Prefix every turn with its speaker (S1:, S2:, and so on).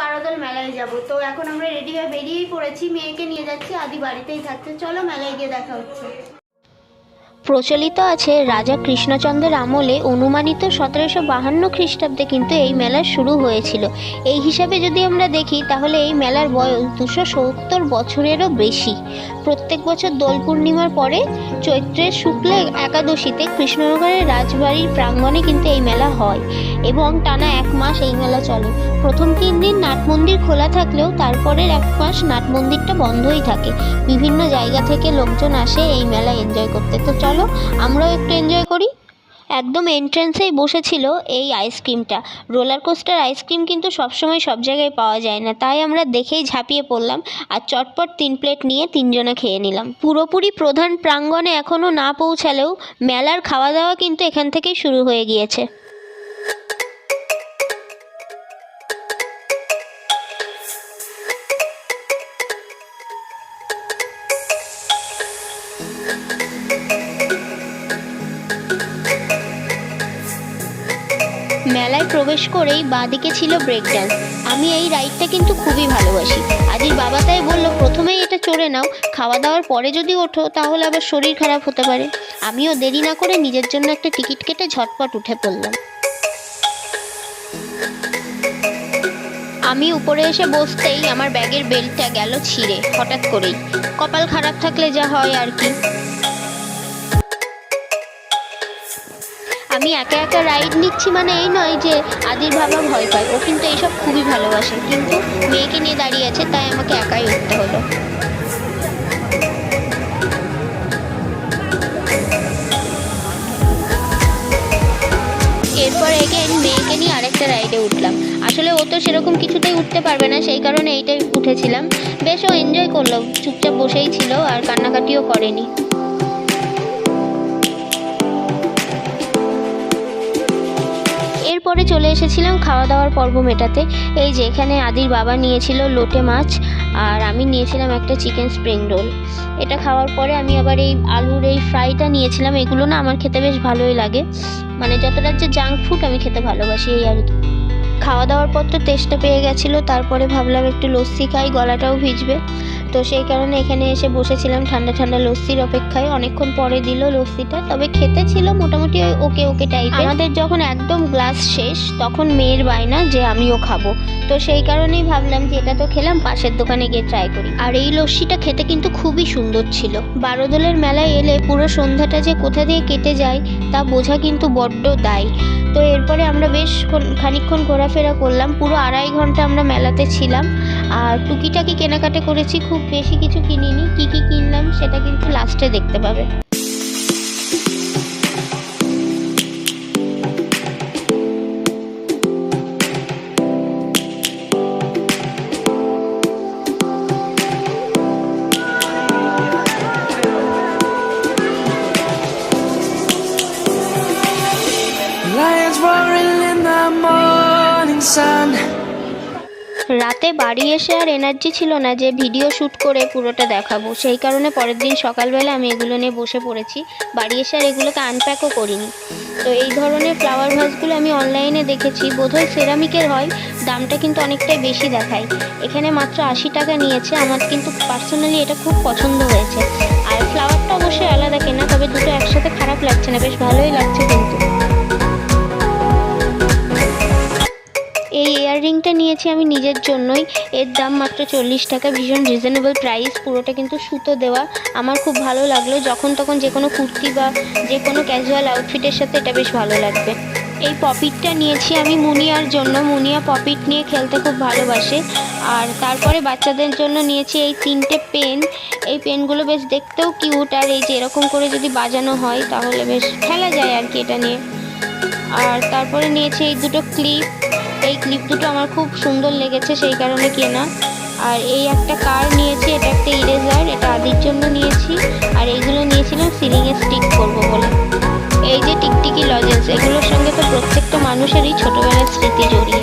S1: বারোদল মেলায় যাব। তো এখন আমরা রেডি হয়ে বেরিয়েই পড়েছি, মেয়েকে নিয়ে যাচ্ছি, আদি বাড়িতেই থাকছে। চলো মেলায় গিয়ে দেখা হচ্ছে।
S2: প্রচলিত আছে রাজা কৃষ্ণচন্দ্রের আমলে অনুমানিত 1752 খ্রিস্টাব্দে কিন্তু এই মেলা শুরু হয়েছিল। এই হিসাবে যদি আমরা দেখি তাহলে এই মেলার বয়স 270 বছরেরও বেশি। প্রত্যেক বছর দোল পূর্ণিমার পরে চৈত্রের শুক্ল একাদশীতে কৃষ্ণনগরের রাজবাড়ির প্রাঙ্গণে কিন্তু এই মেলা হয় এবং টানা 1 মাস এই মেলা চলে। প্রথম 3 দিন নাট মন্দির খোলা থাকলেও তারপরের 1 মাস নাট মন্দিরটা বন্ধই থাকে। বিভিন্ন জায়গা থেকে লোকজন আসে এই মেলা এনজয় করতে। তো চলো আমরাও একটু এনজয় করি। একদম এন্ট্রান্সেই বসেছিল এই আইসক্রিমটা। রোলার কোস্টার আইসক্রিম কিন্তু সবসময় সব জায়গায় পাওয়া যায় না, তাই আমরা দেখেই ঝাঁপিয়ে পড়লাম আর চটপট 3 প্লেট নিয়ে 3 জনে খেয়ে নিলাম। পুরোপুরি প্রধান প্রাঙ্গণে এখনও না পৌঁছালেও মেলার খাওয়া দাওয়া কিন্তু এখান থেকেই শুরু হয়ে গিয়েছে। মেলায় প্রবেশ করেই বাঁদিকে ছিল ব্রেক ডান্স। আমি এই রাইডটা কিন্তু খুবই ভালোবাসি। আদির বাবা তাই বললো প্রথমেই এটা চড়ে নাও, খাওয়া দাওয়ার পরে যদি ওঠো তাহলে আবার শরীর খারাপ হতে পারে। আমিও দেরি না করে নিজের জন্য একটা টিকিট কেটে ঝটপট উঠে পড়লাম। আমি উপরে এসে বসতেই আমার ব্যাগের বেল্টটা গেল ছিঁড়ে, হঠাৎ করেই। কপাল খারাপ থাকলে যা হয় আর কি। আমি একা একা রাইড নিচ্ছি মানে এই নয় যে আদির বাবা ভয় পায়, ও কিন্তু এইসব খুবই ভালোবাসে, কিন্তু মেয়েকে নিয়ে দাঁড়িয়ে আছে তাই আমাকে একাই উঠতে হলো। এরপর এগেন মেয়েকে নিয়ে আরেকটা রাইডে উঠলাম। আসলে ও তো সেরকম কিছুতেই উঠতে পারবে না, সেই কারণে এইটাই উঠেছিলাম। বেশ ও এনজয় করলো, চুপচাপ বসেই ছিল আর কান্নাকাটিও করেনি। এরপরে চলে এসেছিলাম খাওয়া দাওয়ার পর্ব মেটাতে। এই যে এখানে আদির বাবা নিয়েছিল লোটে মাছ আর আমি নিয়েছিলাম একটা চিকেন স্প্রিং রোল। এটা খাওয়ার পরে আমি আবার এই আলুর এই ফ্রাইটা নিয়েছিলাম। এগুলো না আমার খেতে বেশ ভালোই লাগে, মানে যতটা যে জাঙ্ক ফুড আমি খেতে ভালোবাসি এই আর কি। খাওয়া দাওয়ার পর তো তেষ্টা পেয়ে গেছিলো, তারপরে ভাবলাম একটু লস্যি খাই, গলাটাও ভিজবে। তো সেই কারণে এখানে এসে বসেছিলাম ঠান্ডা ঠান্ডা লস্যির অপেক্ষায়। অনেকক্ষণ পরে দিল লস্যিটা, তবে খেতে ছিল মোটামুটি ওকে ওকে টাইপের। আমাদের যখন একদম গ্লাস শেষ তখন মেয়ের বায়না যে আমিও খাবো, তো সেই কারণেই ভাবলাম যে এটা তো খেলাম, পাশের দোকানে গিয়ে ট্রাই করি। আর এই লস্যিটা খেতে কিন্তু খুবই সুন্দর ছিল। বারোদলের মেলায় এলে পুরো সন্ধ্যাটা যে কোথা দিয়ে কেটে যায় তা বোঝা কিন্তু বড্ড দায়। তো এরপরে আমরা বেশ খানিকক্ষণ ঘোরাফেরা করলাম, পুরো 2.5 ঘন্টা আমরা মেলাতে ছিলাম। আর টুকিটাকি কেনাকাটা করেছি, খুব বেশি কিছু কিনিনি। কি কি কিনলাম সেটা কিন্তু লাস্টে দেখতে পাবে।
S3: Lions roaring in the morning sun.
S2: রাতে বাড়ি এসে আর এনার্জি ছিল না যে ভিডিও শ্যুট করে পুরোটা দেখাবো, সেই কারণে পরের দিন সকালবেলা আমি এগুলো নিয়ে বসে পড়েছি। বাড়ি এসে আর এগুলোকে আনপ্যাকও করিনি। তো এই ধরনের ফ্লাওয়ার ভাসগুলো আমি অনলাইনে দেখেছি, বোধহয় সেরামিকের হয়, দামটা কিন্তু অনেকটাই বেশি দেখায়। এখানে মাত্র 80 টাকা নিয়েছে। আমার কিন্তু পার্সোনালি এটা খুব পছন্দ হয়েছে। আর ফ্লাওয়ারটা অবশ্যই আলাদা কেনা, তবে দুটো একসাথে খারাপ লাগছে না, বেশ ভালোই লাগছে। কিন্তু এই ইয়াররিংটা নিয়েছি আমি নিজের জন্যই। এর দাম মাত্র 40 টাকা, ভীষণ রিজনেবল প্রাইস। পুরোটা কিন্তু সুতো দেওয়া, আমার খুব ভালো লাগলো। যখন তখন যে কোনো কুর্তি বা যে কোনো ক্যাজুয়াল আউটফিটের সাথে এটা বেশ ভালো লাগবে। এই পপিটটা নিয়েছি আমি মুনিয়ার জন্য। মুনিয়া পপিট নিয়ে খেলতে খুব ভালোবাসে। আর তারপরে বাচ্চাদের জন্য নিয়েছি এই 3টে পেন। এই পেনগুলো বেশ দেখতেও কিউট, আর এই যে এরকম করে যদি বাজানো হয় তাহলে বেশ খেলা যায় আর কি এটা নিয়ে। আর তারপরে নিয়েছি এই দুটো ক্লিপ। এই ক্লিপ দুটো আমার খুব সুন্দর লেগেছে, সেই কারণে কেনা। আর এই একটা কার নিয়েছি, এটা একটা ইরেজার, এটা আদির জন্য নিয়েছি। আর এইগুলো নিয়েছিলাম সিলিংয়ে স্টিক করবো বলে। এই যে টিকটিকি লজেন্স, এগুলোর সঙ্গে তো প্রত্যেকটা মানুষেরই ছোটোবেলার স্মৃতি জড়িয়ে।